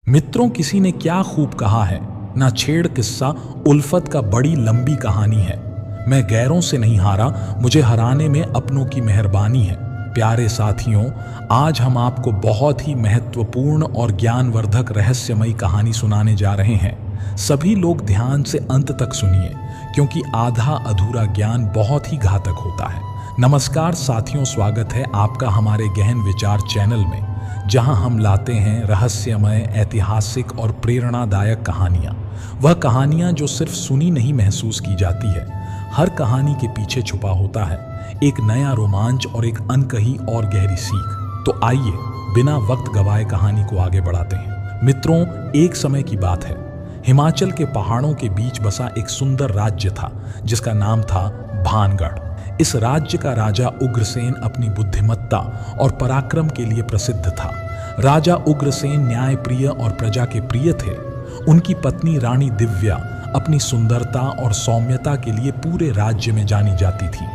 मित्रों, किसी ने क्या खूब कहा है, ना छेड़ किस्सा उल्फत का बड़ी लंबी कहानी है। मैं गैरों से नहीं हारा, मुझे हराने में अपनों की मेहरबानी है। प्यारे साथियों, आज हम आपको बहुत ही महत्वपूर्ण और ज्ञानवर्धक रहस्यमयी कहानी सुनाने जा रहे हैं। सभी लोग ध्यान से अंत तक सुनिए, क्योंकि आधा अधूरा ज्ञान बहुत ही घातक होता है। नमस्कार साथियों, स्वागत है आपका हमारे गहन विचार चैनल में, जहां हम लाते हैं रहस्यमय, ऐतिहासिक और प्रेरणादायक कहानियां। वह कहानियां जो सिर्फ सुनी नहीं, महसूस की जाती है। हर कहानी के पीछे छुपा होता है एक नया रोमांच और एक अनकही और गहरी सीख। तो आइए बिना वक्त गवाए कहानी को आगे बढ़ाते हैं। मित्रों, एक समय की बात है। हिमाचल के पहाड़ों के बीच बसा एक सुंदर राज्य था, जिसका नाम था भानगढ़। इस राज्य का राजा उग्रसेन अपनी बुद्धिमत्ता और पराक्रम के लिए प्रसिद्ध था। राजा उग्रसेन न्यायप्रिय और प्रजा के प्रिय थे। उनकी पत्नी रानी दिव्या अपनी सुंदरता और सौम्यता के लिए पूरे राज्य में जानी जाती थी।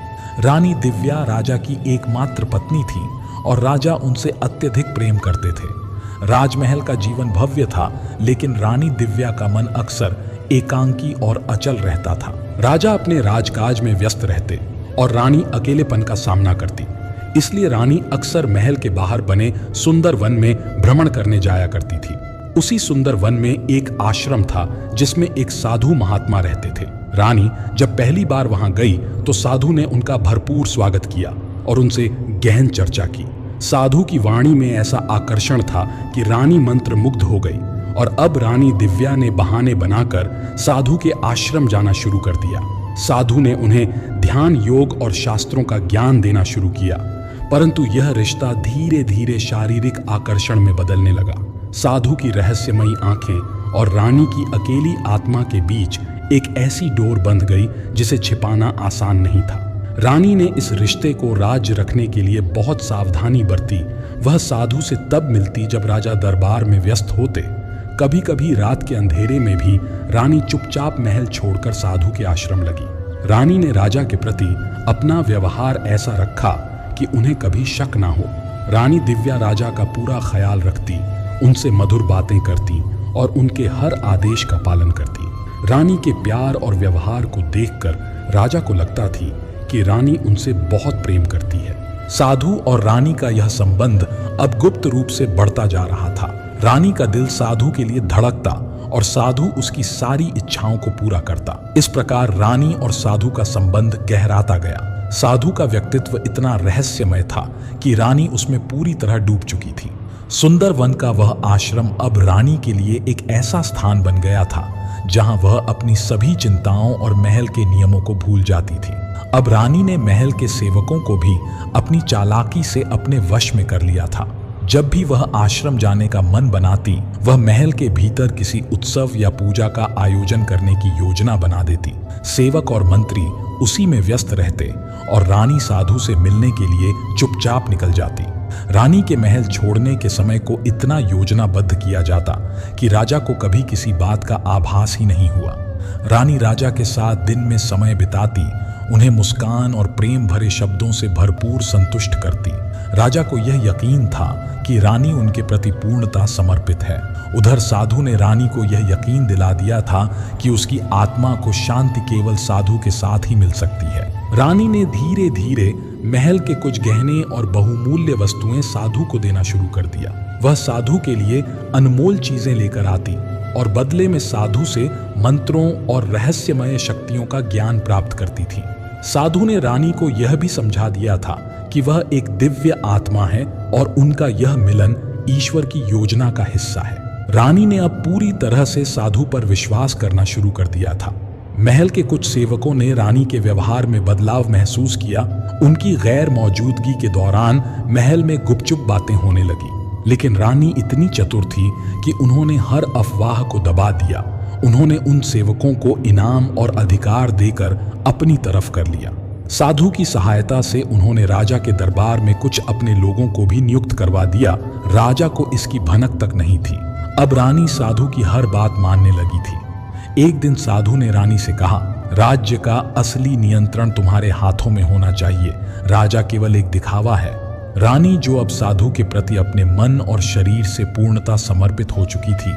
रानी दिव्या राजा की एकमात्र पत्नी थी और राजा उनसे अत्यधिक प्रेम करते थे। राजमहल का जीवन भव्य था, लेकिन रानी दिव्या का मन अक्सर एकांकी और अचल रहता था। राजा अपने राजकाज में व्यस्त रहते और रानी अकेलेपन का सामना करती। इसलिए रानी अक्सर महल के बाहर बने सुंदर वन में भ्रमण करने जाया करती थी। उसी सुंदर वन में एक आश्रम था, जिसमें एक साधु महात्मा रहते थे। रानी जब पहली बार वहां गई तो साधु ने उनका भरपूर स्वागत किया और उनसे गहन चर्चा की। साधु की वाणी में ऐसा आकर्षण था कि रानी मंत्र मुग्ध हो गई और अब रानी दिव्या ने बहाने बनाकर साधु के आश्रम जाना शुरू कर दिया। साधु ने उन्हें ध्यान, योग और शास्त्रों का ज्ञान देना शुरू किया, परंतु यह रिश्ता धीरे धीरे शारीरिक आकर्षण में बदलने लगा। साधु की रहस्यमयी आंखें और रानी की अकेली आत्मा के बीच एक ऐसी डोर बंध गई जिसे छिपाना आसान नहीं था। रानी ने इस रिश्ते को राज रखने के लिए बहुत सावधानी बरती। वह साधु से तब मिलती जब राजा दरबार में व्यस्त होते। कभी कभी रात के अंधेरे में भी रानी चुपचाप महल छोड़कर साधु के आश्रम लगी। रानी ने राजा के प्रति अपना व्यवहार ऐसा रखा कि उन्हें कभी शक ना हो। रानी दिव्या राजा का पूरा ख्याल रखती, उनसे मधुर बातें करती और उनके हर आदेश का पालन करती। रानी के प्यार और व्यवहार को देखकर राजा को लगता थी कि रानी उनसे बहुत प्रेम करती है। साधु और रानी का यह संबंध अब गुप्त रूप से बढ़ता जा रहा था। रानी का दिल साधु के लिए धड़कता और साधु उसकी सारी इच्छाओं को पूरा करता। इस प्रकार रानी और साधु का संबंध गहराता गया। साधु का व्यक्तित्व इतना रहस्यमय था कि रानी उसमें पूरी तरह डूब चुकी थी। सुंदर वन का वह आश्रम अब रानी के लिए एक ऐसा स्थान बन गया था जहां वह अपनी सभी चिंताओं और महल के नियमों को भूल जाती थी। अब रानी ने महल के सेवकों को भी अपनी चालाकी से अपने वश में कर लिया था। जब भी वह आश्रम जाने का मन बनाती, वह महल के भीतर किसी उत्सव या पूजा का आयोजन करने की योजना बना देती। सेवक और मंत्री उसी में व्यस्त रहते और रानी साधु से मिलने के लिए चुपचाप निकल जाती। रानी के महल छोड़ने के समय को इतना योजनाबद्ध किया जाता कि राजा को कभी किसी बात का आभास ही नहीं हुआ। रानी राजा के साथ दिन में समय बिताती, उन्हें मुस्कान और प्रेम भरे शब्दों से भरपूर संतुष्ट करती। राजा को यह यकीन था कि रानी उनके प्रति पूर्णतः समर्पित है। उधर साधु ने रानी को यह यकीन दिला दिया था कि उसकी आत्मा को शांति केवल साधु के साथ ही मिल सकती है। रानी ने धीरे धीरे महल के कुछ गहने और बहुमूल्य वस्तुएं साधु को देना शुरू कर दिया। वह साधु के लिए अनमोल चीजें लेकर आती और बदले में साधु से मंत्रों और रहस्यमय शक्तियों का ज्ञान प्राप्त करती थी। साधु ने रानी को यह भी समझा दिया था कि वह एक दिव्य आत्मा है और उनका यह मिलन ईश्वर की योजना का हिस्सा है। रानी ने अब पूरी तरह से साधु पर विश्वास करना शुरू कर दिया था। महल के कुछ सेवकों ने रानी के व्यवहार में बदलाव महसूस किया। उनकी गैर मौजूदगी के दौरान महल में गुपचुप बातें होने लगी, लेकिन रानी इतनी चतुर थी कि उन्होंने हर अफवाह को दबा दिया। उन्होंने उन सेवकों को इनाम और अधिकार देकर अपनी तरफ कर लिया। साधु की सहायता से उन्होंने राजा के दरबार में कुछ अपने लोगों को भी नियुक्त करवा दिया। राजा को इसकी भनक तक नहीं थी। अब रानी साधु की हर बात मानने लगी थी। एक दिन साधु ने रानी से कहा, राज्य का असली नियंत्रण तुम्हारे हाथों में होना चाहिए। राजा केवल एक दिखावा है। रानी, जो अब साधु के प्रति अपने मन और शरीर से पूर्णता समर्पित हो चुकी थी,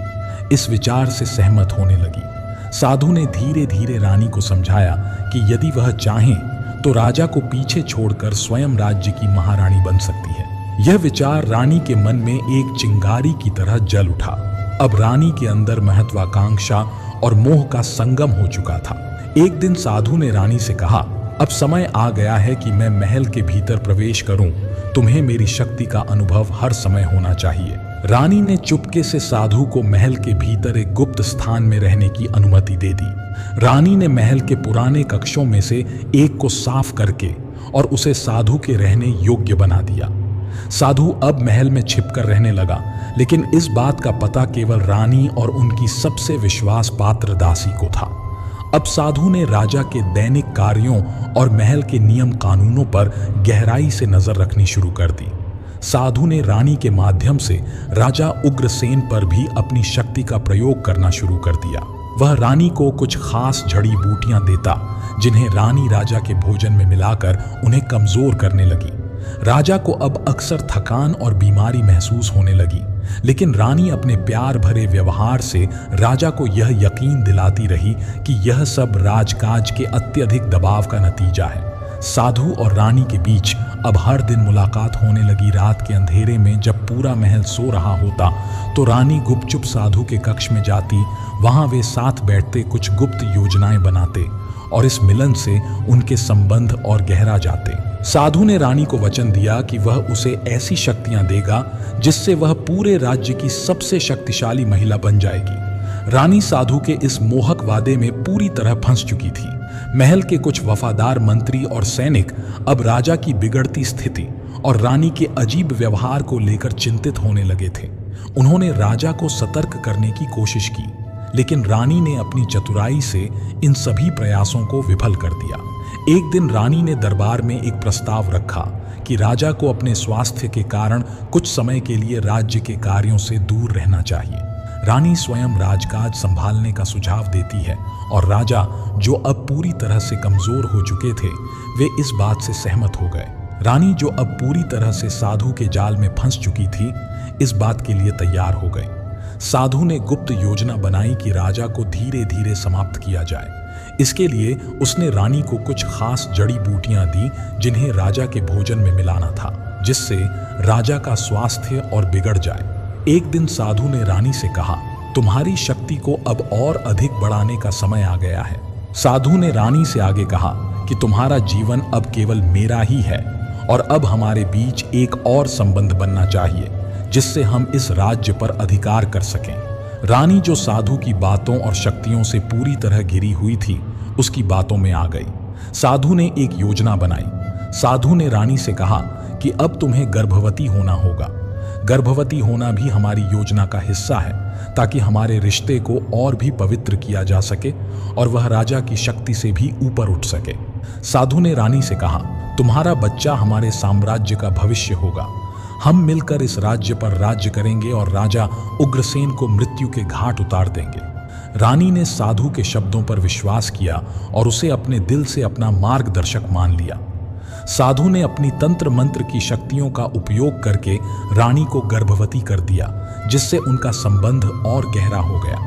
इस विचार से सहमत होने लगी। साधु ने धीरे धीरे रानी को समझाया कि यदि वह चाहें तो राजा को पीछे छोड़कर स्वयं राज्य की महारानी बन सकती है। यह विचार रानी के मन में एक चिंगारी की तरह जल उठा। अब रानी के अंदर महत्वाकांक्षा और मोह का संगम हो चुका था। एक दिन साधु ने रानी से कहा, अब समय आ गया है कि मैं महल के भीतर प्रवेश करूं। तुम्हें मेरी शक्ति का अनुभव हर समय होना चाहिए। रानी ने चुपके से साधु को महल के भीतर एक गुप्त स्थान में रहने की अनुमति दे दी। रानी ने महल के पुराने कक्षों में से एक को साफ करके और उसे साधु के रहने योग्य बना दिया। साधु अब महल में छिपकर रहने लगा, लेकिन इस बात का पता केवल रानी और उनकी सबसे विश्वास पात्र दासी को था। अब साधु ने राजा के दैनिक कार्यों और महल के नियम कानूनों पर गहराई से नजर रखनी शुरू कर दी। साधु ने रानी के माध्यम से राजा उग्रसेन पर भी अपनी शक्ति का प्रयोग करना शुरू कर दिया। वह रानी को कुछ खास जड़ी बूटियां देता, जिन्हें रानी राजा के भोजन में मिलाकर उन्हें कमजोर करने लगी। राजा को अब अक्सर थकान और बीमारी महसूस होने लगी, लेकिन रानी अपने प्यार भरे व्यवहार से राजा को यह यकीन दिलाती रही कि यह सब राजकाज के अत्यधिक दबाव का नतीजा है। साधु और रानी के बीच अब हर दिन मुलाकात होने लगी। रात के अंधेरे में जब पूरा महल सो रहा होता तो रानी गुपचुप साधु के कक्ष में जाती। वहां वे साथ बैठते कुछ गुप्त योजनाएं बनाते और इस मिलन से उनके संबंध और गहरा जाते। साधु ने रानी को वचन दिया कि वह उसे ऐसी शक्तियां देगा जिससे वह पूरे राज्य की सबसे शक्तिशाली महिला बन जाएगी। रानी साधु के इस मोहक वादे में पूरी तरह फंस चुकी थी। महल के कुछ वफादार मंत्री और सैनिक अब राजा की बिगड़ती स्थिति और रानी के अजीब व्यवहार को लेकर चिंतित होने लगे थे। उन्होंने राजा को सतर्क करने की कोशिश की, लेकिन रानी ने अपनी चतुराई से इन सभी प्रयासों को विफल कर दिया। एक दिन रानी ने दरबार में एक प्रस्ताव रखा कि राजा को अपने स्वास्थ्य के कारण कुछ समय के लिए राज्य के कार्यों से दूर रहना चाहिए। रानी स्वयं राजकाज संभालने का सुझाव देती है और राजा, जो अब पूरी तरह से कमजोर हो चुके थे, वे इस बात से सहमत हो गए। रानी, जो अब पूरी तरह से साधु के जाल में फंस चुकी थी, इस बात के लिए तैयार हो गई। साधु ने गुप्त योजना बनाई कि राजा को धीरे धीरे समाप्त किया जाए। इसके लिए उसने रानी को कुछ खास जड़ी बूटियां दी, जिन्हें राजा के भोजन में मिलाना था, जिससे राजा का स्वास्थ्य और बिगड़ जाए। एक दिन साधु ने रानी से कहा, तुम्हारी शक्ति को अब और अधिक बढ़ाने का समय आ गया है। साधु ने रानी से आगे कहा कि तुम्हारा जीवन अब केवल मेरा ही है और अब हमारे बीच एक और संबंध बनना चाहिए, जिससे हम इस राज्य पर अधिकार कर सकें। रानी, जो साधु की बातों और शक्तियों से पूरी तरह घिरी हुई थी, उसकी बातों में आ गई। साधु ने एक योजना बनाई। साधु ने रानी से कहा कि अब तुम्हें गर्भवती होना होगा। गर्भवती होना भी हमारी योजना का हिस्सा है, ताकि हमारे रिश्ते को और भी पवित्र किया जा सके और वह राजा की शक्ति से भी ऊपर उठ सके। साधु ने रानी से कहा, तुम्हारा बच्चा हमारे साम्राज्य का भविष्य होगा। हम मिलकर इस राज्य पर राज्य करेंगे और राजा उग्रसेन को मृत्यु के घाट उतार देंगे। रानी ने साधु के शब्दों पर विश्वास किया और उसे अपने दिल से अपना मार्गदर्शक मान लिया। साधु ने अपनी तंत्र मंत्र की शक्तियों का उपयोग करके रानी को गर्भवती कर दिया, जिससे उनका संबंध और गहरा हो गया।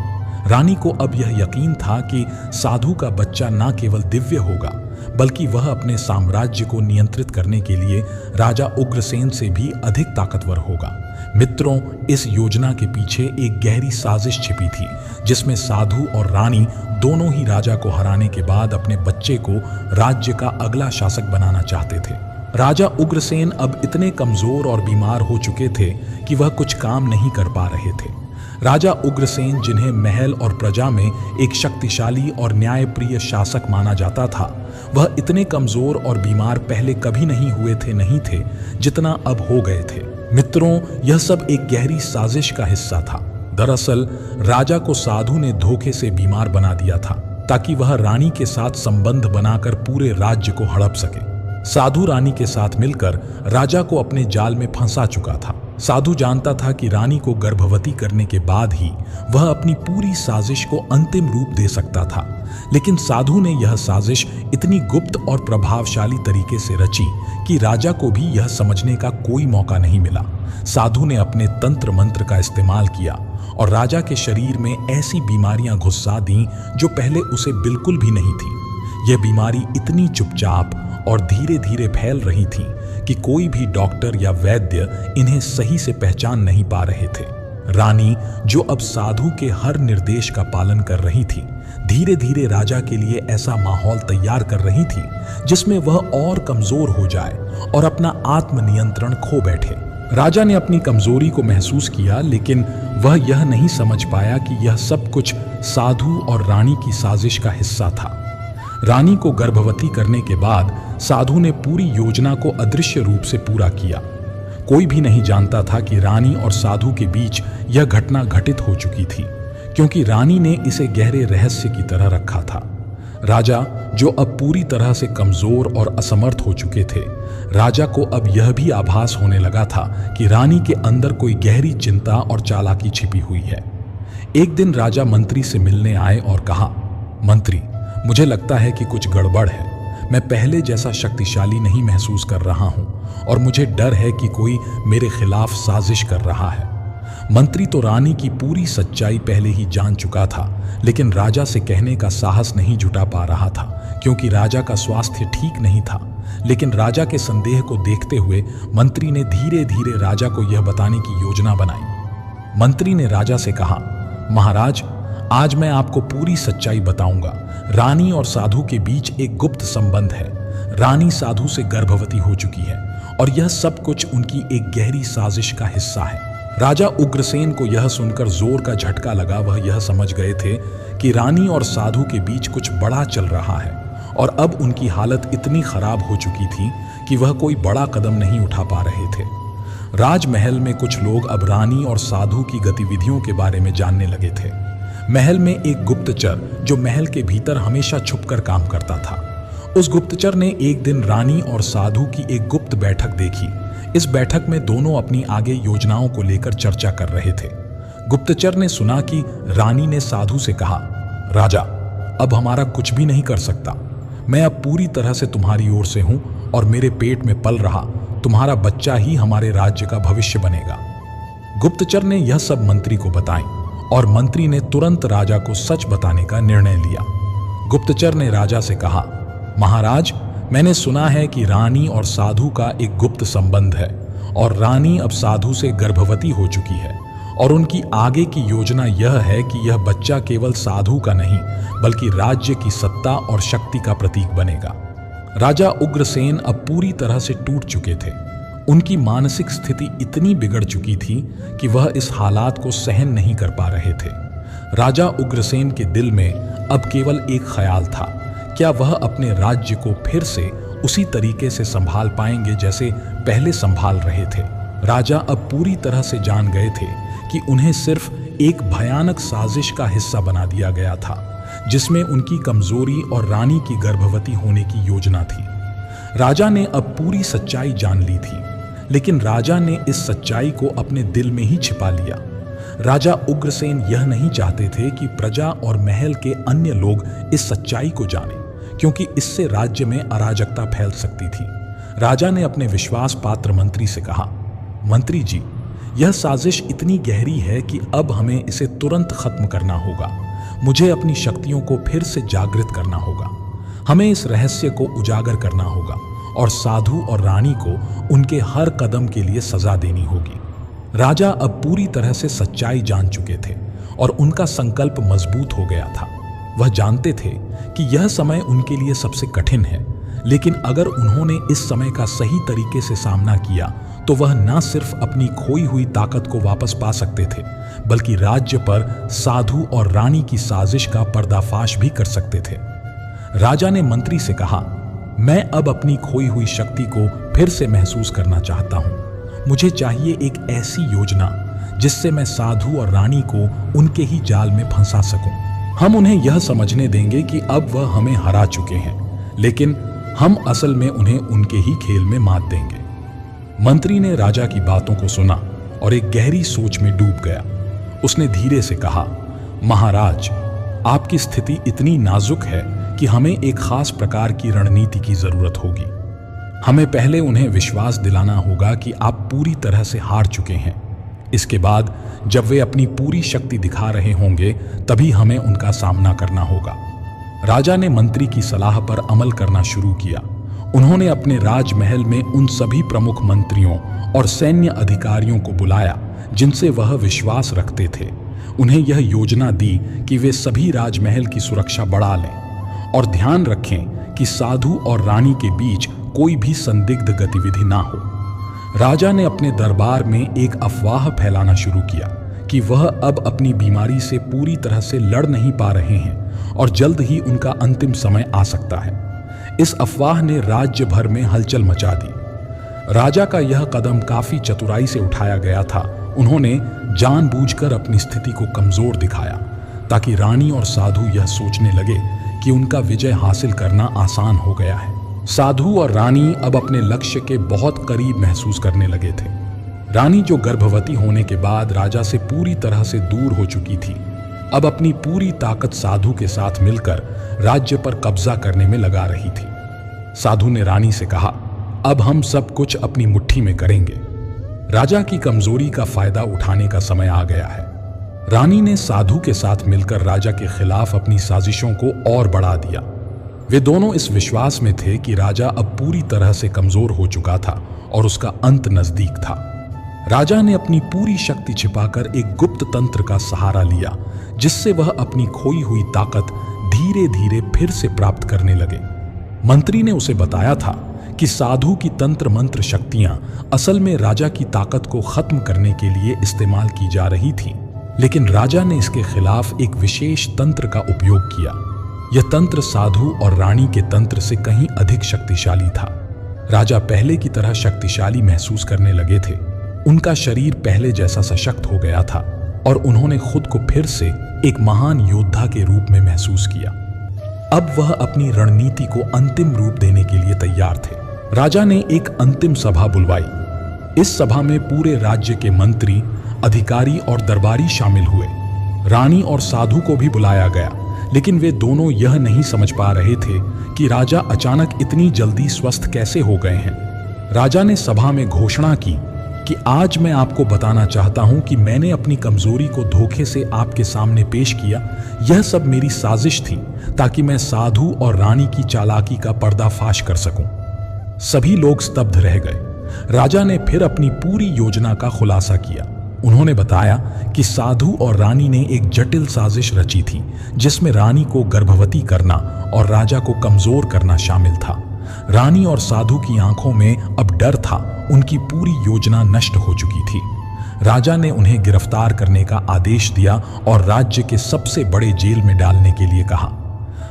रानी को अब यह यकीन था कि साधु का बच्चा न केवल दिव्य होगा, बल्कि वह अपने साम्राज्य को नियंत्रित करने के लिए राजा उग्रसेन से भी अधिक ताकतवर होगा। मित्रों, इस योजना के पीछे एक गहरी साजिश छिपी थी, जिसमें साधु और रानी दोनों ही राजा को हराने के बाद अपने बच्चे को राज्य का अगला शासक बनाना चाहते थे। राजा उग्रसेन अब इतने कमजोर और बीमार हो चुके थे कि वह कुछ काम नहीं कर पा रहे थे। राजा उग्रसेन, जिन्हें महल और प्रजा में एक शक्तिशाली और न्यायप्रिय शासक माना जाता था, वह इतने कमजोर और बीमार पहले कभी नहीं थे जितना अब हो गए थे। मित्रों, यह सब एक गहरी साजिश का हिस्सा था। दरअसल राजा को साधु ने धोखे से बीमार बना दिया था, ताकि वह रानी के साथ संबंध बनाकर पूरे राज्य को हड़प सके। साधु रानी के साथ मिलकर राजा को अपने जाल में फंसा चुका था। साधु जानता था कि रानी को गर्भवती करने के बाद ही वह अपनी पूरी साजिश को अंतिम रूप दे सकता था, लेकिन साधु ने यह साजिश इतनी गुप्त और प्रभावशाली तरीके से रची कि राजा को भी यह समझने का कोई मौका नहीं मिला। साधु ने अपने तंत्र मंत्र का इस्तेमाल किया और राजा के शरीर में ऐसी बीमारियां घुसा दी जो पहले उसे बिल्कुल भी नहीं थी। यह बीमारी इतनी चुपचाप और धीरे धीरे फैल रही थी कि कोई भी डॉक्टर या वैद्य इन्हें सही से पहचान नहीं पा रहे थे। रानी, जो अब साधु के हर निर्देश का पालन कर रही थी, धीरे धीरे राजा के लिए ऐसा माहौल तैयार कर रही थी जिसमें वह और कमजोर हो जाए और अपना आत्मनियंत्रण खो बैठे। राजा ने अपनी कमजोरी को महसूस किया, लेकिन वह यह नहीं समझ पाया कि यह सब कुछ साधु और रानी की साजिश का हिस्सा था। रानी को गर्भवती करने के बाद साधु ने पूरी योजना को अदृश्य रूप से पूरा किया। कोई भी नहीं जानता था कि रानी और साधु के बीच यह घटना घटित हो चुकी थी, क्योंकि रानी ने इसे गहरे रहस्य की तरह रखा था। राजा, जो अब पूरी तरह से कमजोर और असमर्थ हो चुके थे, राजा को अब यह भी आभास होने लगा था कि रानी के अंदर कोई गहरी चिंता और चालाकी छिपी हुई है। एक दिन राजा मंत्री से मिलने आए और कहा, मंत्री, मुझे लगता है कि कुछ गड़बड़ है। मैं पहले जैसा शक्तिशाली नहीं महसूस कर रहा हूं और मुझे डर है कि कोई मेरे खिलाफ साजिश कर रहा है। मंत्री तो रानी की पूरी सच्चाई पहले ही जान चुका था, लेकिन राजा से कहने का साहस नहीं जुटा पा रहा था, क्योंकि राजा का स्वास्थ्य ठीक नहीं था। लेकिन राजा के संदेह को देखते हुए मंत्री ने धीरे धीरे राजा को यह बताने की योजना बनाई। मंत्री ने राजा से कहा, महाराज, आज मैं आपको पूरी सच्चाई बताऊंगा। रानी और साधु के बीच एक गुप्त संबंध है। रानी साधु से गर्भवती हो चुकी है और यह सब कुछ उनकी एक गहरी साजिश का हिस्सा है। राजा उग्रसेन को यह सुनकर जोर का झटका लगा। वह यह समझ गए थे कि रानी और साधु के बीच कुछ बड़ा चल रहा है और अब उनकी हालत इतनी खराब हो चुकी थी कि वह कोई बड़ा कदम नहीं उठा पा रहे थे। राजमहल में कुछ लोग अब रानी और साधु की गतिविधियों के बारे में जानने लगे थे। महल में एक गुप्तचर, जो महल के भीतर हमेशा छुपकर काम करता था, उस गुप्तचर ने एक दिन रानी और साधु की एक गुप्त बैठक देखी। इस बैठक में दोनों अपनी आगे योजनाओं को लेकर चर्चा कर रहे थे। गुप्तचर ने सुना कि रानी ने साधु से कहा, राजा, अब हमारा कुछ भी नहीं कर सकता। मैं अब पूरी तरह से तुम्हारी ओर से हूं और मेरे पेट में पल रहा तुम्हारा बच्चा ही हमारे राज्य का भविष्य बनेगा। गुप्तचर ने यह सब मंत्री को बताई और मंत्री ने तुरंत राजा को सच बताने का निर्णय लिया। गुप्तचर ने राजा से कहा, महाराज, मैंने सुना है कि रानी और साधु का एक गुप्त संबंध है और रानी अब साधु से गर्भवती हो चुकी है और उनकी आगे की योजना यह है कि यह बच्चा केवल साधु का नहीं बल्कि राज्य की सत्ता और शक्ति का प्रतीक बनेगा। राजा उग्रसेन अब पूरी तरह से टूट चुके थे। उनकी मानसिक स्थिति इतनी बिगड़ चुकी थी कि वह इस हालात को सहन नहीं कर पा रहे थे। राजा उग्रसेन के दिल में अब केवल एक ख्याल था, क्या वह अपने राज्य को फिर से उसी तरीके से संभाल पाएंगे जैसे पहले संभाल रहे थे। राजा अब पूरी तरह से जान गए थे कि उन्हें सिर्फ एक भयानक साजिश का हिस्सा बना दिया गया था, जिसमें उनकी कमजोरी और रानी की गर्भवती होने की योजना थी। राजा ने अब पूरी सच्चाई जान ली थी, लेकिन राजा ने इस सच्चाई को अपने दिल में ही छिपा लिया। राजा उग्रसेन यह नहीं चाहते थे कि प्रजा और महल के अन्य लोग इस सच्चाई को जानें, क्योंकि इससे राज्य में अराजकता फैल सकती थी। राजा ने अपने विश्वास पात्र मंत्री से कहा, मंत्री जी, यह साजिश इतनी गहरी है कि अब हमें इसे तुरंत खत्म करना होगा। मुझे अपनी शक्तियों को फिर से जागृत करना होगा। हमें इस रहस्य को उजागर करना होगा और साधु और रानी को उनके हर कदम के लिए सजा देनी होगी। राजा अब पूरी तरह से सच्चाई जान चुके थे और उनका संकल्प मजबूत हो गया था। वह जानते थे कि यह समय उनके लिए सबसे कठिन है, लेकिन अगर उन्होंने इस समय का सही तरीके से सामना किया तो वह न सिर्फ अपनी खोई हुई ताकत को वापस पा सकते थे, बल्कि राज्य पर साधु और रानी की साजिश का पर्दाफाश भी कर सकते थे। राजा ने मंत्री से कहा, मैं अब अपनी खोई हुई शक्ति को फिर से महसूस करना चाहता हूं। मुझे चाहिए एक ऐसी योजना जिससे मैं साधु और रानी को उनके ही जाल में फंसा सकूं। हम उन्हें यह समझने देंगे कि अब वह हमें हरा चुके हैं, लेकिन हम असल में उन्हें उनके ही खेल में मात देंगे। मंत्री ने राजा की बातों को सुना और एक गहरी सोच में डूब गया। उसने धीरे से कहा, महाराज, आपकी स्थिति इतनी नाजुक है कि हमें एक खास प्रकार की रणनीति की जरूरत होगी। हमें पहले उन्हें विश्वास दिलाना होगा कि आप पूरी तरह से हार चुके हैं। इसके बाद जब वे अपनी पूरी शक्ति दिखा रहे होंगे तभी हमें उनका सामना करना होगा। राजा ने मंत्री की सलाह पर अमल करना शुरू किया। उन्होंने अपने राजमहल में उन सभी प्रमुख मंत्रियों और सैन्य अधिकारियों को बुलाया जिनसे वह विश्वास रखते थे। उन्हें यह योजना दी कि वे सभी राजमहल की सुरक्षा बढ़ा लें और ध्यान रखें कि साधु और रानी के बीच कोई भी संदिग्ध गतिविधि ना हो। राजा ने अपने दरबार में एक अफवाह फैलाना शुरू किया कि वह अब अपनी बीमारी से पूरी तरह से लड़ नहीं पा रहे हैं और जल्द ही उनका अंतिम समय आ सकता है। इस अफवाह ने राज्य भर में हलचल मचा दी। राजा का यह कदम काफी चतुराई से उठाया गया था। उन्होंने जानबूझकर अपनी स्थिति को कमजोर दिखाया ताकि रानी और साधु यह सोचने लगे कि उनका विजय हासिल करना आसान हो गया है। साधु और रानी अब अपने लक्ष्य के बहुत करीब महसूस करने लगे थे। रानी, जो गर्भवती होने के बाद राजा से पूरी तरह से दूर हो चुकी थी, अब अपनी पूरी ताकत साधु के साथ मिलकर राज्य पर कब्जा करने में लगा रही थी। साधु ने रानी से कहा, अब हम सब कुछ अपनी मुट्ठी में करेंगे। राजा की कमजोरी का फायदा उठाने का समय आ गया है। रानी ने साधु के साथ मिलकर राजा के खिलाफ अपनी साजिशों को और बढ़ा दिया। वे दोनों इस विश्वास में थे कि राजा अब पूरी तरह से कमजोर हो चुका था और उसका अंत नजदीक था। राजा ने अपनी पूरी शक्ति छिपाकर एक गुप्त तंत्र का सहारा लिया जिससे वह अपनी खोई हुई ताकत धीरे धीरे फिर से प्राप्त करने लगे। मंत्री ने उसे बताया था कि साधु की तंत्र मंत्र शक्तियां असल में राजा की ताकत को खत्म करने के लिए इस्तेमाल की जा रही थीं, लेकिन राजा ने इसके खिलाफ एक विशेष तंत्र का उपयोग किया। यह तंत्र साधु और रानी के तंत्र से कहीं अधिक शक्तिशाली था। राजा पहले की तरह शक्तिशाली महसूस करने लगे थे। उनका शरीर पहले जैसा सशक्त हो गया था और उन्होंने खुद को फिर से एक महान योद्धा के रूप में महसूस किया। अब वह अपनी रणनीति को अंतिम रूप देने के लिए तैयार थे। राजा ने एक अंतिम सभा बुलवाई। इस सभा में पूरे राज्य के मंत्री, अधिकारी और दरबारी शामिल हुए। रानी और साधु को भी बुलाया गया, लेकिन वे दोनों यह नहीं समझ पा रहे थे कि राजा अचानक इतनी जल्दी स्वस्थ कैसे हो गए हैं। राजा ने सभा में घोषणा की कि आज मैं आपको बताना चाहता हूं कि मैंने अपनी कमजोरी को धोखे से आपके सामने पेश किया। यह सब मेरी साजिश थी ताकि मैं साधु और रानी की चालाकी का पर्दाफाश कर सकूं। सभी लोग स्तब्ध रह गए। राजा ने फिर अपनी पूरी योजना का खुलासा किया। उन्होंने बताया कि साधु और रानी ने एक जटिल साजिश रची थी जिसमें रानी को गर्भवती करना और राजा को कमजोर करना शामिल था। रानी और साधु की आंखों में अब डर था। उनकी पूरी योजना नष्ट हो चुकी थी। राजा ने उन्हें गिरफ्तार करने का आदेश दिया और राज्य के सबसे बड़े जेल में डालने के लिए कहा।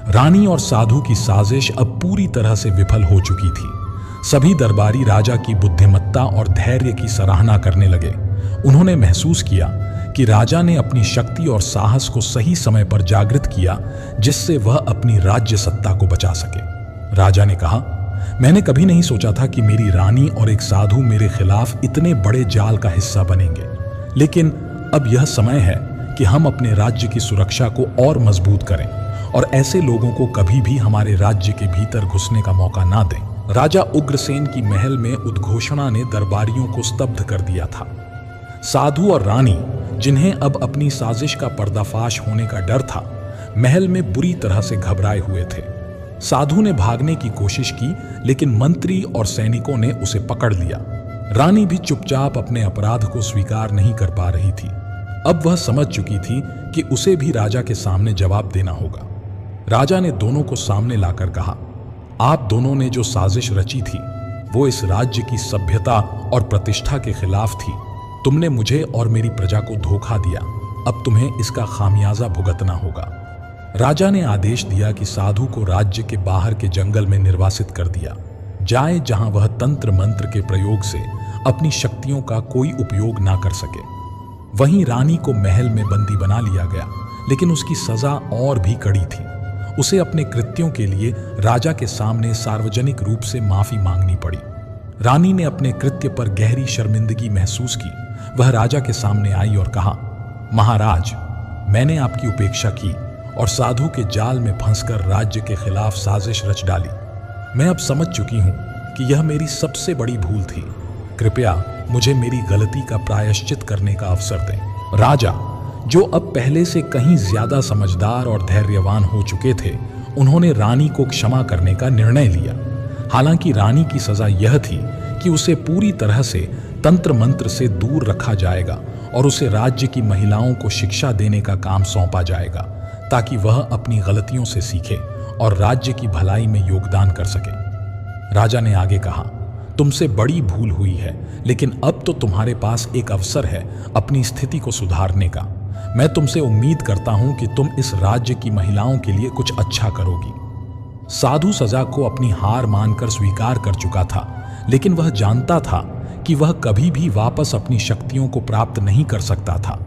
रानी और साधु की साजिश अब पूरी तरह से विफल हो चुकी थी। सभी दरबारी राजा की बुद्धिमत्ता और धैर्य की सराहना करने लगे। उन्होंने महसूस किया कि राजा ने अपनी शक्ति और साहस को सही समय पर जागृत किया जिससे वह अपनी राज्य सत्ता को बचा सके। राजा ने कहा, मैंने कभी नहीं सोचा था कि मेरी रानी और एक साधु मेरे खिलाफ इतने बड़े जाल का हिस्सा बनेंगे, लेकिन अब यह समय है कि हम अपने राज्य की सुरक्षा को और मजबूत करें और ऐसे लोगों को कभी भी हमारे राज्य के भीतर घुसने का मौका ना दें। राजा उग्रसेन की महल में उद्घोषणा ने दरबारियों को स्तब्ध कर दिया था। साधु और रानी, जिन्हें अब अपनी साजिश का पर्दाफाश होने का डर था, महल में बुरी तरह से घबराए हुए थे। साधु ने भागने की कोशिश की, लेकिन मंत्री और सैनिकों ने उसे पकड़ लिया। रानी भी चुपचाप अपने अपराध को स्वीकार नहीं कर पा रही थी। अब वह समझ चुकी थी कि उसे भी राजा के सामने जवाब देना होगा। राजा ने दोनों को सामने लाकर कहा, आप दोनों ने जो साजिश रची थी वो इस राज्य की सभ्यता और प्रतिष्ठा के खिलाफ थी। तुमने मुझे और मेरी प्रजा को धोखा दिया। अब तुम्हें इसका खामियाजा भुगतना होगा। राजा ने आदेश दिया कि साधु को राज्य के बाहर के जंगल में निर्वासित कर दिया जाए, जहां वह तंत्र मंत्र के प्रयोग से अपनी शक्तियों का कोई उपयोग ना कर सके। वहीं रानी को महल में बंदी बना लिया गया, लेकिन उसकी सजा और भी कड़ी थी। उसे अपने कृत्यों के लिए राजा के सामने सार्वजनिक रूप से माफी मांगनी पड़ी। रानी ने अपने कृत्य पर गहरी शर्मिंदगी महसूस की। वह राजा के सामने आई और कहा, महाराज, मैंने आपकी उपेक्षा की और साधु के जाल में फंसकर राज्य के खिलाफ साजिश रच डाली। मैं अब समझ चुकी हूं कि यह मेरी सबसे बड़ी भूल थी। कृपया मुझे मेरी गलती का प्रायश्चित करने का अवसर दें। राजा, जो अब पहले से कहीं ज्यादा समझदार और धैर्यवान हो चुके थे, उन्होंने रानी को क्षमा करने का निर्णय लिया। हालांकि रानी की सजा यह थी कि उसे पूरी तरह से तंत्र मंत्र से दूर रखा जाएगा और उसे राज्य की महिलाओं को शिक्षा देने का काम सौंपा जाएगा, ताकि वह अपनी गलतियों से सीखे और राज्य की भलाई में योगदान कर सके। राजा ने आगे कहा, तुमसे बड़ी भूल हुई है, लेकिन अब तो तुम्हारे पास एक अवसर है अपनी स्थिति को सुधारने का। मैं तुमसे उम्मीद करता हूं कि तुम इस राज्य की महिलाओं के लिए कुछ अच्छा करोगी। साधु सजा को अपनी हार मानकर स्वीकार कर चुका था, लेकिन वह जानता था कि वह कभी भी वापस अपनी शक्तियों को प्राप्त नहीं कर सकता था।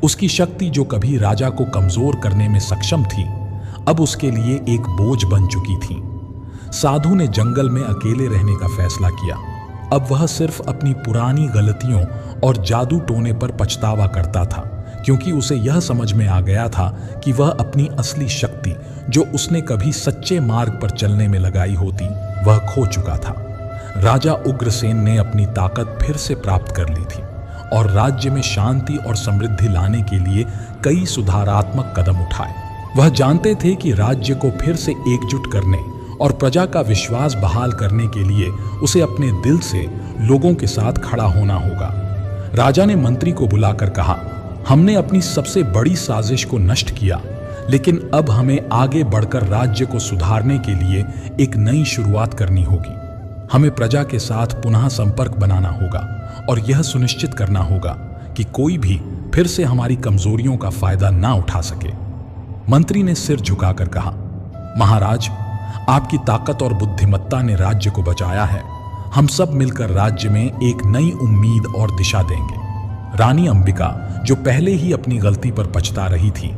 उसकी शक्ति जो कभी राजा को कमजोर करने में सक्षम थी, अब उसके लिए एक बोझ बन चुकी थी। साधु ने जंगल में अकेले रहने का फैसला किया। अब वह सिर्फ अपनी पुरानी गलतियों और जादू टोने पर पछतावा करता था, क्योंकि उसे यह समझ में आ गया था कि वह अपनी असली शक्ति, जो उसने कभी सच्चे मार्ग पर चलने में लगाई होती, वह खो चुका था। राजा उग्रसेन ने अपनी ताकत फिर से प्राप्त कर ली थी और राज्य में शांति और समृद्धि लाने के लिए कई सुधारात्मक कदम उठाए। वह जानते थे कि राज्य को फिर से एकजुट करने और प्रजा का विश्वास बहाल करने के लिए उसे अपने दिल से लोगों के साथ खड़ा होना होगा। राजा ने मंत्री को बुलाकर कहा, हमने अपनी सबसे बड़ी साजिश को नष्ट किया, लेकिन अब हमें आगे बढ़कर राज्य को सुधारने के लिए एक नई शुरुआत करनी होगी। हमें प्रजा के साथ पुनः संपर्क बनाना होगा और यह सुनिश्चित करना होगा कि कोई भी फिर से हमारी कमजोरियों का फायदा ना उठा सके। मंत्री ने सिर झुकाकर कहा, महाराज, आपकी ताकत और बुद्धिमत्ता ने राज्य को बचाया है। हम सब मिलकर राज्य में एक नई उम्मीद और दिशा देंगे। रानी अंबिका, जो पहले ही अपनी गलती पर पछता रही थी,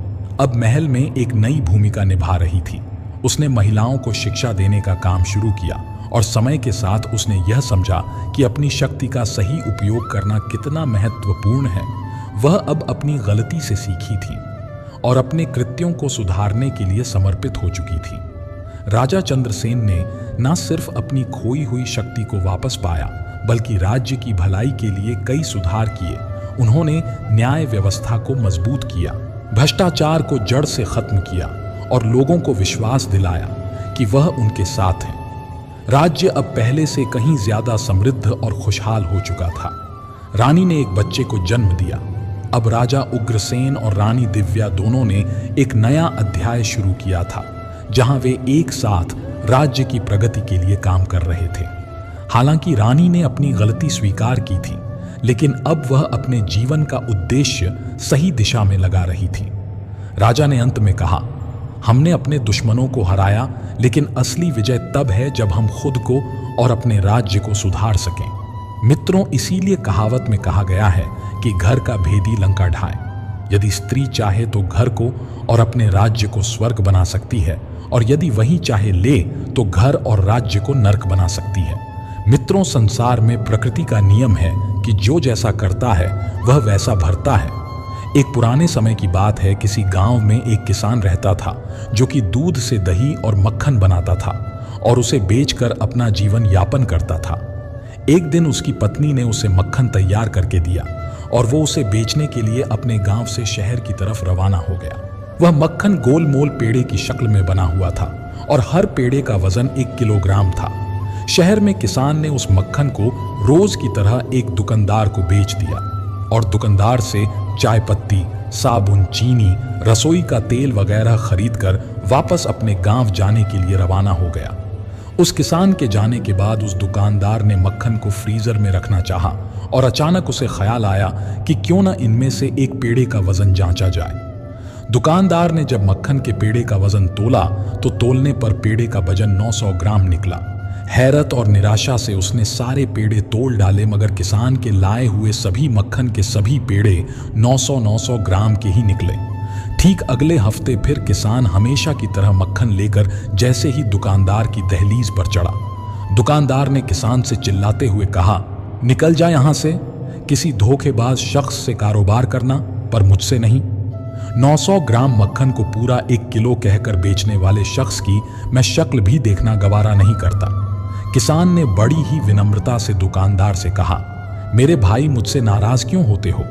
अब महल में एक नई भूमिका निभा रही थी। उसने महिलाओं को शिक्षा देने का काम शुरू किया और समय के साथ उसने यह समझा कि अपनी शक्ति का सही उपयोग करना कितना महत्वपूर्ण है। वह अब अपनी गलती से सीखी थी और अपने कृत्यों को सुधारने के लिए समर्पित हो चुकी थी। राजा चंद्रसेन ने न सिर्फ अपनी खोई हुई शक्ति को वापस पाया, बल्कि राज्य की भलाई के लिए कई सुधार किए। उन्होंने न्याय व्यवस्था को मजबूत किया, भ्रष्टाचार को जड़ से खत्म किया और लोगों को विश्वास दिलाया कि वह उनके साथ हैं। राज्य अब पहले से कहीं ज्यादा समृद्ध और खुशहाल हो चुका था। रानी ने एक बच्चे को जन्म दिया। अब राजा उग्रसेन और रानी दिव्या दोनों ने एक नया अध्याय शुरू किया था, जहां वे एक साथ राज्य की प्रगति के लिए काम कर रहे थे। हालांकि रानी ने अपनी गलती स्वीकार की थी, लेकिन अब वह अपने जीवन का उद्देश्य सही दिशा में लगा रही थी। राजा ने अंत में कहा, हमने अपने दुश्मनों को हराया, लेकिन असली विजय तब है जब हम खुद को और अपने राज्य को सुधार सकें। मित्रों, इसीलिए कहावत में कहा गया है कि घर का भेदी लंका ढाए। यदि स्त्री चाहे तो घर को और अपने राज्य को स्वर्ग बना सकती है, और यदि वही चाहे ले तो घर और राज्य को नरक बना सकती है। मित्रों, संसार में प्रकृति का नियम है कि जो जैसा करता है वह वैसा भरता है। एक पुराने समय की बात है, किसी गांव में एक किसान रहता था जो कि दूध से दही और मक्खन बनाता था और उसे बेचकर अपना जीवन यापन करता था। एक दिन उसकी पत्नी ने उसे मक्खन तैयार करके दिया और वो उसे बेचने के लिए अपने गांव से शहर की तरफ रवाना हो गया। वह मक्खन गोल मोल पेड़े की शक्ल में बना हुआ था और हर पेड़े का वजन 1 किलोग्राम था। शहर में किसान ने उस मक्खन को रोज की तरह एक दुकानदार को बेच दिया और दुकानदार से चाय पत्ती, साबुन, चीनी, रसोई का तेल वगैरह खरीदकर वापस अपने गांव जाने के लिए रवाना हो गया। उस किसान के जाने के बाद उस दुकानदार ने मक्खन को फ्रीजर में रखना चाहा और अचानक उसे ख्याल आया कि क्यों न इनमें से एक पेड़े का वजन जांचा जाए। दुकानदार ने जब मक्खन के पेड़े का वजन तोला तो तोलने पर पेड़े का वजन 900 ग्राम निकला। हैरत और निराशा से उसने सारे पेड़े तोल डाले, मगर किसान के लाए हुए सभी मक्खन के सभी पेड़े 900 ग्राम के ही निकले। ठीक अगले हफ्ते फिर किसान हमेशा की तरह मक्खन लेकर जैसे ही दुकानदार की दहलीज पर चढ़ा, दुकानदार ने किसान से चिल्लाते हुए कहा, निकल जा यहां से। किसी धोखेबाज शख्स से कारोबार करना, पर मुझसे नहीं। 900 ग्राम मक्खन को पूरा 1 किलो कहकर बेचने वाले शख्स की मैं शक्ल भी देखना गवारा नहीं करता। किसान ने बड़ी ही विनम्रता से दुकानदार से कहा, मेरे भाई मुझसे नाराज क्यों होते हो?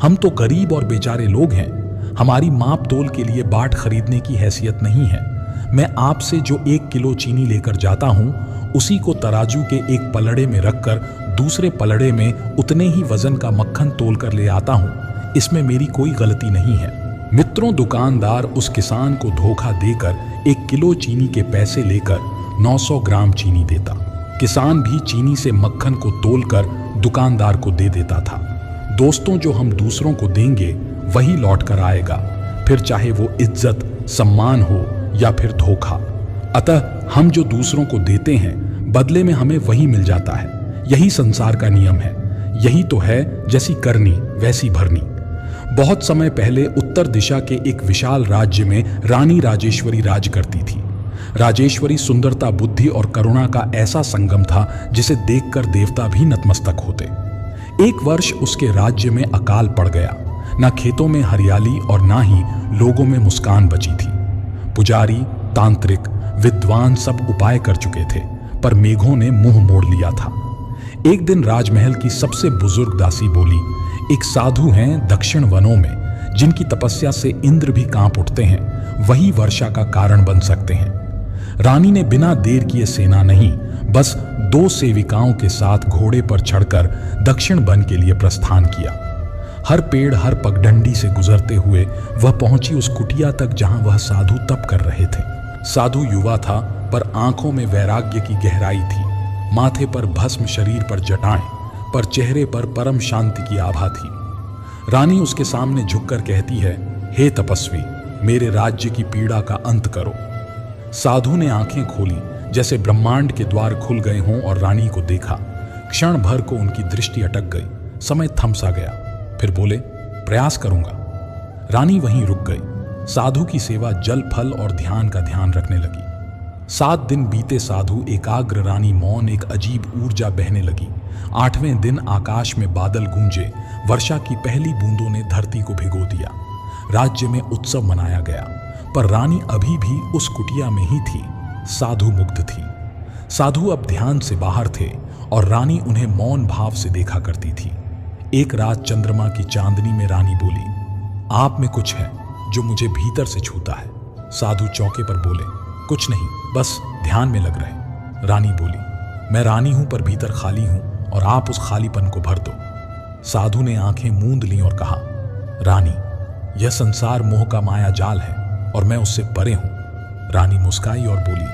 हम तो गरीब और बेचारे लोग हैं। हमारी माप तोल के लिए बाट खरीदने की हैसियत नहीं है। मैं आपसे जो 1 किलो चीनी लेकर जाता हूं, उसी को तराजू के एक पलड़े में रखकर दूसरे पलड़े में उतने ही वजन का मक्खन तोल कर ले आता हूं। इसमें मेरी कोई गलती नहीं है। मित्रों, दुकानदार उस किसान को धोखा देकर 1 किलो चीनी के पैसे लेकर 900 ग्राम चीनी देता। किसान भी चीनी से मक्खन को तोलकर दुकानदार को दे देता था। दोस्तों, जो हम दूसरों को देंगे वही लौट कर आएगा, फिर चाहे वो इज्जत, सम्मान हो या फिर धोखा। अतः हम जो दूसरों को देते हैं, बदले में हमें वही मिल जाता है। यही संसार का नियम है। यही तो है, जैसी करनी वैसी भरनी। बहुत समय पहले उत्तर दिशा के एक विशाल राज्य में रानी राजेश्वरी राज करती थी। राजेश्वरी सुंदरता, बुद्धि और करुणा का ऐसा संगम था जिसे देखकर देवता भी नतमस्तक होते। एक वर्ष उसके राज्य में अकाल पड़ गया। न खेतों में हरियाली और ना ही लोगों में मुस्कान बची थी। पुजारी, तांत्रिक, विद्वान सब उपाय कर चुके थे, पर मेघों ने मुंह मोड़ लिया था। एक दिन राजमहल की सबसे बुजुर्ग दासी बोली, एक साधु हैं दक्षिण वनों में, जिनकी तपस्या से इंद्र भी कांप उठते हैं। वही वर्षा का कारण बन सकते हैं। रानी ने बिना देर किए सेना नहीं, बस 2 सेविकाओं के साथ घोड़े पर चढ़कर दक्षिण वन के लिए प्रस्थान किया। हर पेड़, हर पगडंडी से गुजरते हुए वह पहुंची उस कुटिया तक जहां वह साधु तप कर रहे थे। साधु युवा था, पर आंखों में वैराग्य की गहराई थी। माथे पर भस्म, शरीर पर जटाएं, पर चेहरे पर परम शांति की आभा थी। रानी उसके सामने झुककर कहती है, हे तपस्वी, मेरे राज्य की पीड़ा का अंत करो। साधु ने आंखें खोली, जैसे ब्रह्मांड के द्वार खुल गए हों, और रानी को देखा। क्षण भर को उनकी दृष्टि अटक गई। समय थम सा गया। फिर बोले, प्रयास करूंगा। रानी वहीं रुक गई। साधु की सेवा, जल, फल और ध्यान का ध्यान रखने लगी। 7 दिन बीते। साधु एकाग्र, रानी मौन। एक अजीब ऊर्जा बहने लगी। 8वें दिन आकाश में बादल गूंजे। वर्षा की पहली बूंदों ने धरती को भिगो दिया। राज्य में उत्सव मनाया गया, पर रानी अभी भी उस कुटिया में ही थी। साधु मुग्ध थी। साधु अब ध्यान से बाहर थे और रानी उन्हें मौन भाव से देखा करती थी। एक रात चंद्रमा की चांदनी में रानी बोली, आप में कुछ है जो मुझे भीतर से छूता है। साधु चौके पर बोले, कुछ नहीं, बस ध्यान में लग रहे। रानी बोली, मैं रानी हूं, पर भीतर खाली हूं, और आप उस खालीपन को भर दो। साधु ने आंखें मूंद लीं और कहा, रानी, यह संसार मोह का माया जाल है और मैं उससे परे हूं। रानी मुस्काई और बोली,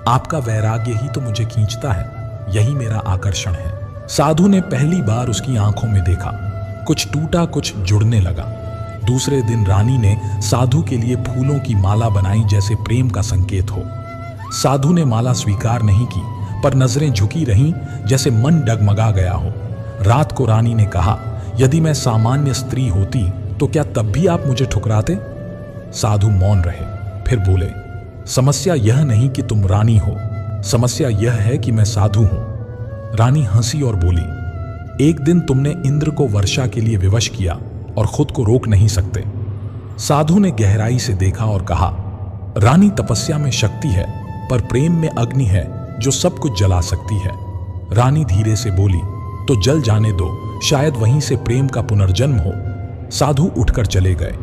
आपका वैराग्य ही तो मुझे खींचता है, यही मेरा आकर्षण है। साधु ने पहली बार उसकी आंखों में देखा। कुछ टूटा, कुछ जुड़ने लगा। दूसरे दिन रानी ने साधु के लिए फूलों की माला बनाई, जैसे प्रेम का संकेत हो। साधु ने माला स्वीकार नहीं की, पर नजरें झुकी रहीं, जैसे मन डगमगा गया हो। रात को रानी ने कहा, यदि मैं सामान्य स्त्री होती तो क्या तब भी आप मुझे ठुकराते? साधु मौन रहे। फिर बोले, समस्या यह नहीं कि तुम रानी हो, समस्या यह है कि मैं साधु हूं। रानी हंसी और बोली, एक दिन तुमने इंद्र को वर्षा के लिए विवश किया और खुद को रोक नहीं सकते। साधु ने गहराई से देखा और कहा, रानी, तपस्या में शक्ति है, पर प्रेम में अग्नि है जो सब कुछ जला सकती है। रानी धीरे से बोली, तो जल जाने दो, शायद वहीं से प्रेम का पुनर्जन्म हो। साधु उठकर चले गए।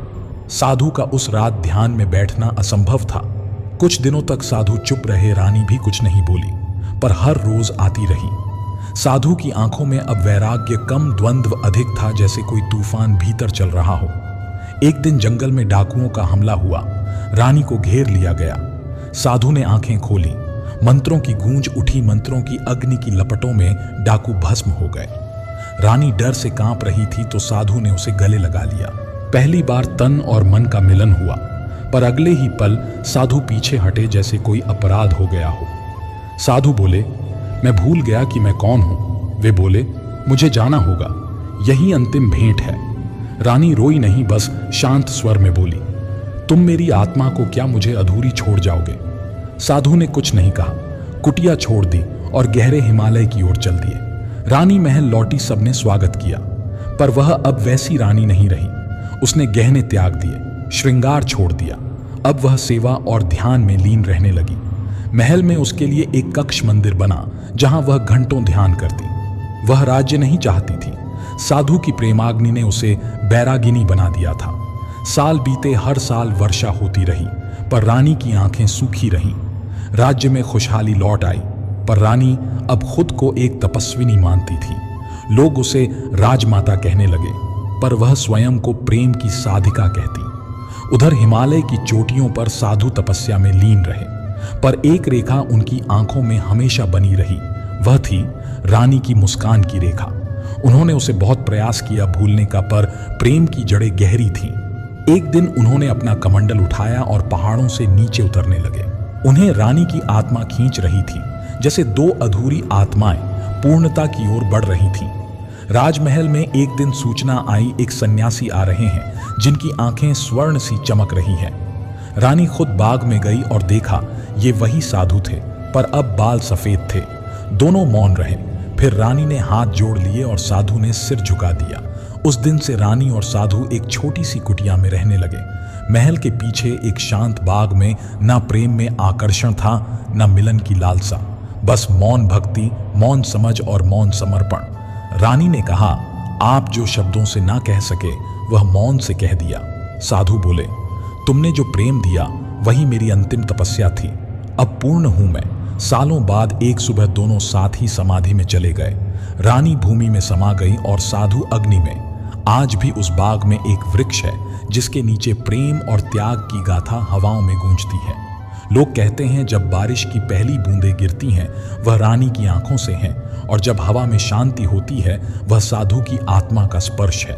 साधु का उस रात ध्यान में बैठना असंभव था। कुछ दिनों तक साधु चुप रहे। रानी भी कुछ नहीं बोली, पर हर रोज आती रही। साधु की आंखों में अब वैराग्य कम, द्वंद्व अधिक था, जैसे कोई तूफान भीतर चल रहा हो। एक दिन जंगल में डाकुओं का हमला हुआ। रानी को घेर लिया गया। साधु ने आंखें खोली। मंत्रों की गूंज उठी। मंत्रों की अग्नि की लपटों में डाकू भस्म हो गए। रानी डर से कांप रही थी, तो साधु ने उसे गले लगा लिया। पहली बार तन और मन का मिलन हुआ, पर अगले ही पल साधु पीछे हटे, जैसे कोई अपराध हो गया हो। साधु बोले, मैं भूल गया कि मैं कौन हूं। वे बोले, मुझे जाना होगा, यही अंतिम भेंट है। रानी रोई नहीं, बस शांत स्वर में बोली, तुम मेरी आत्मा को क्या मुझे अधूरी छोड़ जाओगे? साधु ने कुछ नहीं कहा। कुटिया छोड़ दी और गहरे हिमालय की ओर चल दिए। रानी महल लौटी। सबने स्वागत किया, पर वह अब वैसी रानी नहीं रही। उसने गहने त्याग दिए, श्रृंगार छोड़ दिया। अब वह सेवा और ध्यान में लीन रहने लगी। महल में उसके लिए एक कक्ष मंदिर बना जहां वह घंटों ध्यान करती। वह राज्य नहीं चाहती थी। साधु की प्रेमाग्नि ने उसे बैरागिनी बना दिया था। साल बीते, हर साल वर्षा होती रही, पर रानी की आंखें सूखी रहीं। राज्य में खुशहाली लौट आई, पर रानी अब खुद को एक तपस्विनी मानती थी। लोग उसे राजमाता कहने लगे, पर वह स्वयं को प्रेम की साधिका कहती। उधर हिमालय की चोटियों पर साधु तपस्या में लीन रहे, पर एक रेखा उनकी आंखों में हमेशा बनी रही। वह थी रानी की मुस्कान की रेखा। उन्होंने उसे बहुत प्रयास किया भूलने का, पर प्रेम की जड़ें गहरी थीं। एक दिन उन्होंने अपना कमंडल उठाया और पहाड़ों से नीचे उतरने लगे। उन्हें रानी की आत्मा खींच रही थी, जैसे दो अधूरी आत्माएं पूर्णता की ओर बढ़ रही थीं। राजमहल में एक दिन सूचना आई, एक सन्यासी आ रहे हैं जिनकी आंखें स्वर्ण सी चमक रही हैं। रानी खुद बाग में गई और देखा ये वही साधु थे, पर अब बाल सफेद थे। दोनों मौन रहे। फिर रानी ने हाथ जोड़ लिए और साधु ने सिर झुका दिया। उस दिन से रानी और साधु एक छोटी सी कुटिया में रहने लगे। महल के पीछे एक शांत बाग में ना प्रेम में आकर्षण था, ना मिलन की लालसा, बस मौन भक्ति, मौन समझ और मौन समर्पण। रानी ने कहा, आप जो शब्दों से ना कह सके वह मौन से कह दिया। साधु बोले, तुमने जो प्रेम दिया वही मेरी अंतिम तपस्या थी। अब पूर्ण हूं मैं। सालों बाद एक सुबह दोनों साथ ही समाधि में चले गए। रानी भूमि में समा गई और साधु अग्नि में। आज भी उस बाग में एक वृक्ष है जिसके नीचे प्रेम और त्याग की गाथा हवाओं में गूंजती है। लोग कहते हैं जब बारिश की पहली बूंदें गिरती हैं वह रानी की आंखों से हैं, और जब हवा में शांति होती है वह साधु की आत्मा का स्पर्श है।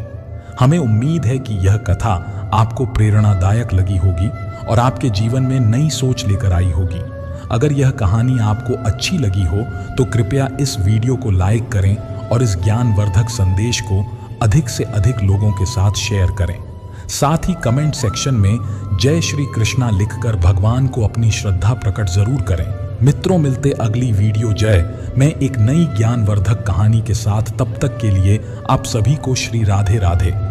हमें उम्मीद है कि यह कथा आपको प्रेरणादायक लगी होगी और आपके जीवन में नई सोच लेकर आई होगी। अगर यह कहानी आपको अच्छी लगी हो तो कृपया इस वीडियो को लाइक करें और इस ज्ञानवर्धक संदेश को अधिक से अधिक लोगों के साथ शेयर करें। साथ ही कमेंट सेक्शन में जय श्री कृष्णा लिखकर भगवान को अपनी श्रद्धा प्रकट जरूर करें। मित्रों, मिलते अगली वीडियो जय में एक नई ज्ञानवर्धक कहानी के साथ। तब तक के लिए आप सभी को श्री राधे राधे।